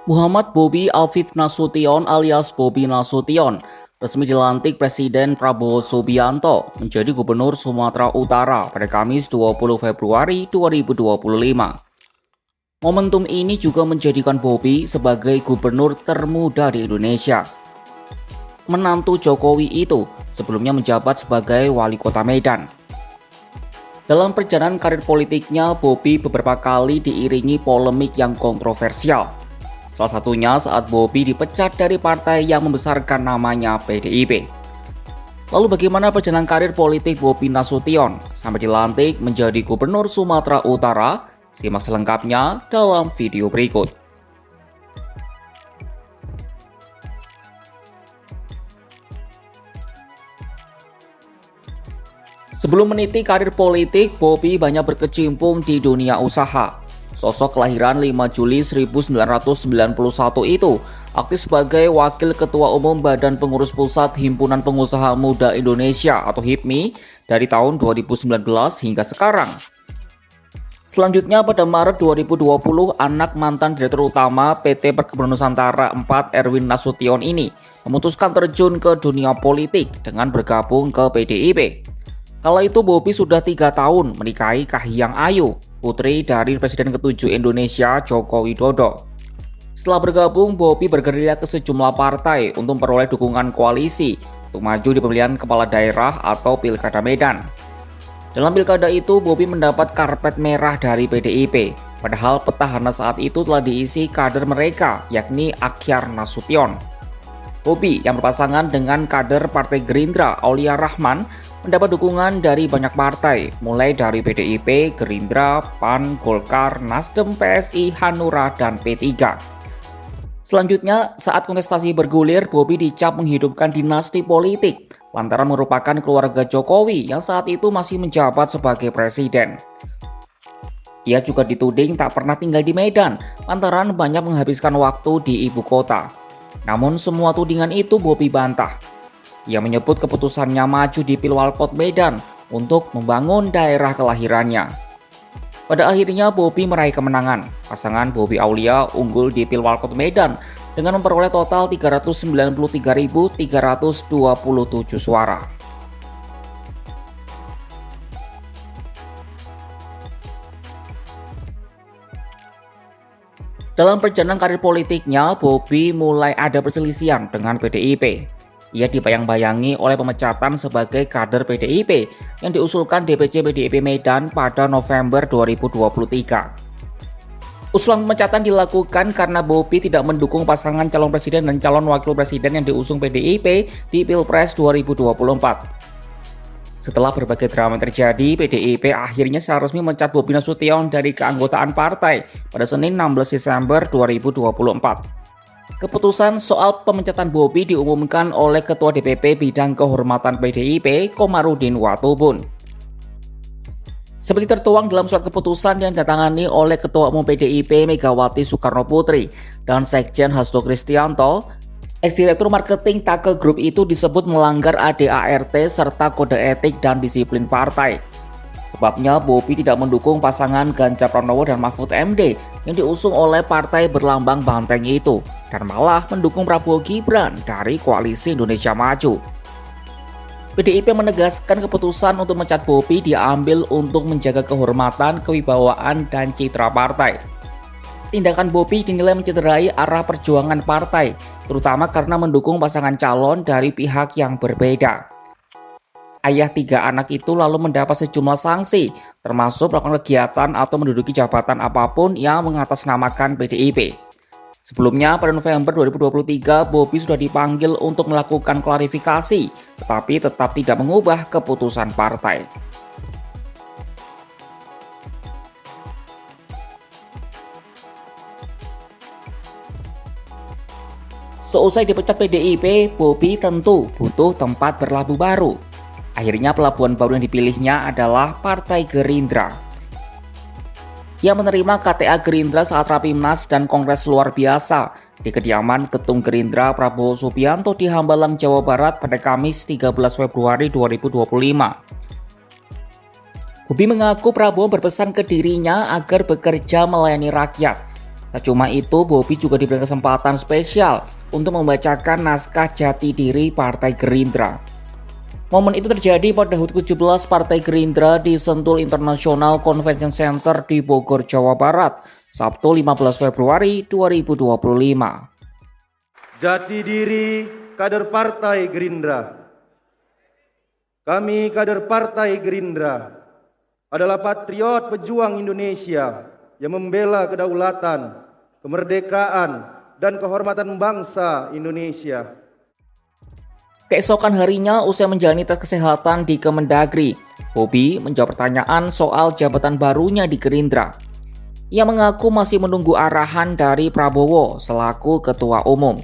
Muhammad Bobi Afif Nasution alias Bobi Nasution resmi dilantik Presiden Prabowo Subianto menjadi Gubernur Sumatera Utara pada Kamis 20 Februari 2025. Momentum ini juga menjadikan Bobi sebagai gubernur termuda di Indonesia. Menantu Jokowi itu sebelumnya menjabat sebagai wali kota Medan. Dalam perjalanan karir politiknya, Bobi beberapa kali diiringi polemik yang kontroversial. Salah satunya saat Bobi dipecat dari partai yang membesarkan namanya PDIP. Lalu bagaimana perjalanan karir politik Bobi Nasution sampai dilantik menjadi Gubernur Sumatera Utara? Simak selengkapnya dalam video berikut. Sebelum meniti karir politik, Bobi banyak berkecimpung di dunia usaha. Sosok kelahiran 5 Juli 1991 itu aktif sebagai Wakil Ketua Umum Badan Pengurus Pusat Himpunan Pengusaha Muda Indonesia atau HIPMI dari tahun 2019 hingga sekarang. Selanjutnya pada Maret 2020, anak mantan Direktur Utama PT Perkebunan Nusantara 4 Erwin Nasution ini memutuskan terjun ke dunia politik dengan bergabung ke PDIP. Kala itu Bobi sudah 3 tahun menikahi Kahiyang Ayu, putri dari Presiden ke-7 Indonesia Joko Widodo. Setelah bergabung, Bobi bergerilya ke sejumlah partai untuk memperoleh dukungan koalisi untuk maju di pemilihan kepala daerah atau Pilkada Medan. Dalam pilkada itu, Bobi mendapat karpet merah dari PDIP, padahal petahana saat itu telah diisi kader mereka, yakni Akhyar Nasution. Bobi yang berpasangan dengan kader Partai Gerindra Aulia Rahman mendapat dukungan dari banyak partai, mulai dari PDIP, Gerindra, PAN, Golkar, Nasdem, PSI, Hanura, dan P3. Selanjutnya, saat kontestasi bergulir, Bobi dicap menghidupkan dinasti politik lantaran merupakan keluarga Jokowi yang saat itu masih menjabat sebagai presiden. Ia juga dituding tak pernah tinggal di Medan lantaran banyak menghabiskan waktu di ibu kota. Namun semua tudingan itu Bobi bantah. Ia menyebut keputusannya maju di Pilwalkot Medan untuk membangun daerah kelahirannya. Pada akhirnya Bobi meraih kemenangan. Pasangan Bobi Aulia unggul di Pilwalkot Medan dengan memperoleh total 393.327 suara. Dalam perjalanan karir politiknya, Bobi mulai ada perselisihan dengan PDIP. Ia dibayang-bayangi oleh pemecatan sebagai kader PDIP yang diusulkan DPC PDIP Medan pada November 2023. Usulan pemecatan dilakukan karena Bobi tidak mendukung pasangan calon presiden dan calon wakil presiden yang diusung PDIP di Pilpres 2024. Setelah berbagai drama terjadi, PDIP akhirnya secara resmi memecat Bobi Nasution dari keanggotaan partai pada Senin 16 Desember 2024. Keputusan soal pemecatan Bobi diumumkan oleh Ketua DPP Bidang Kehormatan PDIP, Komarudin Watubun. Seperti tertuang dalam surat keputusan yang ditangani oleh Ketua Umum PDIP Megawati Soekarnoputri dan Sekjen Hasto Kristianto, ex-direktur marketing Take Group itu disebut melanggar ADART serta kode etik dan disiplin partai. Sebabnya Bobi tidak mendukung pasangan Ganjar Pranowo dan Mahfud MD yang diusung oleh partai berlambang banteng itu dan malah mendukung Prabowo Gibran dari Koalisi Indonesia Maju. PDIP menegaskan keputusan untuk memecat Bobi diambil untuk menjaga kehormatan, kewibawaan, dan citra partai. Tindakan Bobi dinilai mencederai arah perjuangan partai, terutama karena mendukung pasangan calon dari pihak yang berbeda. Ayah 3 anak itu lalu mendapat sejumlah sanksi, termasuk melakukan kegiatan atau menduduki jabatan apapun yang mengatasnamakan PDIP. Sebelumnya pada November 2023, Bobi sudah dipanggil untuk melakukan klarifikasi, tetapi tetap tidak mengubah keputusan partai. Seusai dipecat PDIP, Bobi tentu butuh tempat berlabuh baru. Akhirnya pelabuhan baru yang dipilihnya adalah Partai Gerindra. Ia menerima KTA Gerindra saat Rapimnas dan Kongres luar biasa di kediaman Ketum Gerindra Prabowo Subianto di Hambalang, Jawa Barat pada Kamis 13 Februari 2025. Bobi mengaku Prabowo berpesan ke dirinya agar bekerja melayani rakyat. Tak cuma itu, Bobi juga diberi kesempatan spesial untuk membacakan naskah jati diri Partai Gerindra. Momen itu terjadi pada HUT ke-17 Partai Gerindra di Sentul International Convention Center di Bogor, Jawa Barat, Sabtu 15 Februari 2025. Jati diri kader Partai Gerindra. Kami kader Partai Gerindra adalah patriot pejuang Indonesia yang membela kedaulatan, kemerdekaan, dan kehormatan bangsa Indonesia. Keesokan harinya, usai menjalani tes kesehatan di Kemendagri, Bobi menjawab pertanyaan soal jabatan barunya di Gerindra. Ia mengaku masih menunggu arahan dari Prabowo selaku Ketua Umum.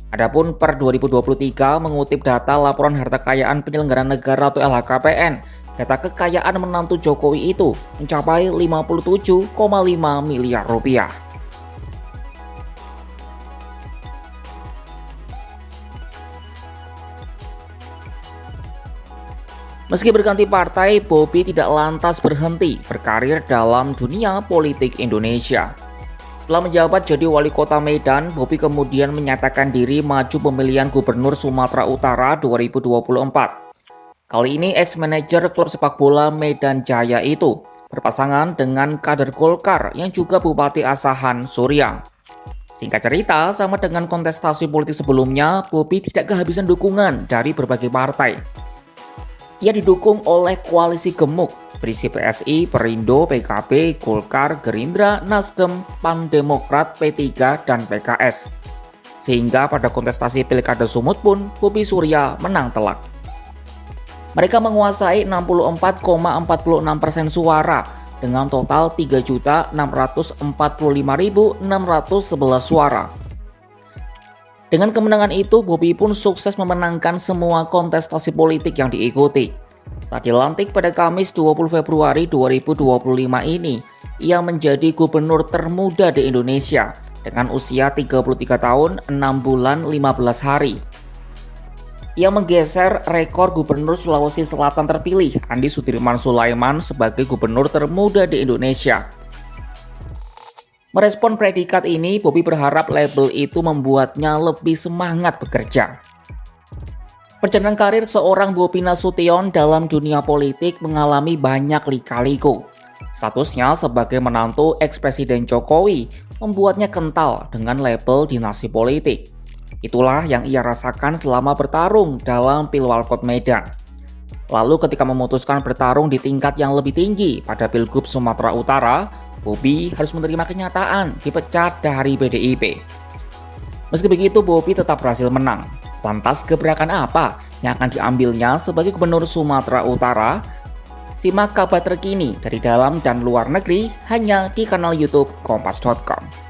Adapun per 2023 mengutip data Laporan Harta Kekayaan Penyelenggara Negara atau LHKPN, data kekayaan menantu Jokowi itu mencapai 57,5 miliar rupiah. Meski berganti partai, Bobi tidak lantas berhenti berkarir dalam dunia politik Indonesia. Setelah menjabat jadi wali kota Medan, Bobi kemudian menyatakan diri maju pemilihan Gubernur Sumatera Utara 2024. Kali ini ex-manajer klub sepak bola Medan Jaya itu berpasangan dengan kader Golkar yang juga Bupati Asahan Suryang. Singkat cerita, sama dengan kontestasi politik sebelumnya, Bobi tidak kehabisan dukungan dari berbagai partai. Ia didukung oleh koalisi gemuk berisi PSI, Perindo, PKB, Golkar, Gerindra, Nasdem, PAN Demokrat, P3, dan PKS. Sehingga pada kontestasi Pilkada Sumut pun Bobi Surya menang telak. Mereka menguasai 64,46% suara dengan total 3.645.611 suara. Dengan kemenangan itu, Bobi pun sukses memenangkan semua kontestasi politik yang diikuti. Saat dilantik pada Kamis 20 Februari 2025 ini, ia menjadi gubernur termuda di Indonesia dengan usia 33 tahun, 6 bulan, 15 hari. Ia menggeser rekor gubernur Sulawesi Selatan terpilih, Andi Sudirman Sulaiman, sebagai gubernur termuda di Indonesia. Merespon predikat ini, Bobi berharap label itu membuatnya lebih semangat bekerja. Perjalanan karir seorang Bobi Nasution dalam dunia politik mengalami banyak lika-liku. Statusnya sebagai menantu ex-presiden Jokowi membuatnya kental dengan label dinasti politik. Itulah yang ia rasakan selama bertarung dalam Pilwalkot Medan. Lalu ketika memutuskan bertarung di tingkat yang lebih tinggi pada Pilgub Sumatera Utara, Bobi harus menerima kenyataan dipecat dari PDIP. Meski begitu, Bobi tetap berhasil menang. Lantas gebrakan apa yang akan diambilnya sebagai Gubernur Sumatera Utara? Simak kabar terkini dari dalam dan luar negeri hanya di kanal YouTube Kompas.com.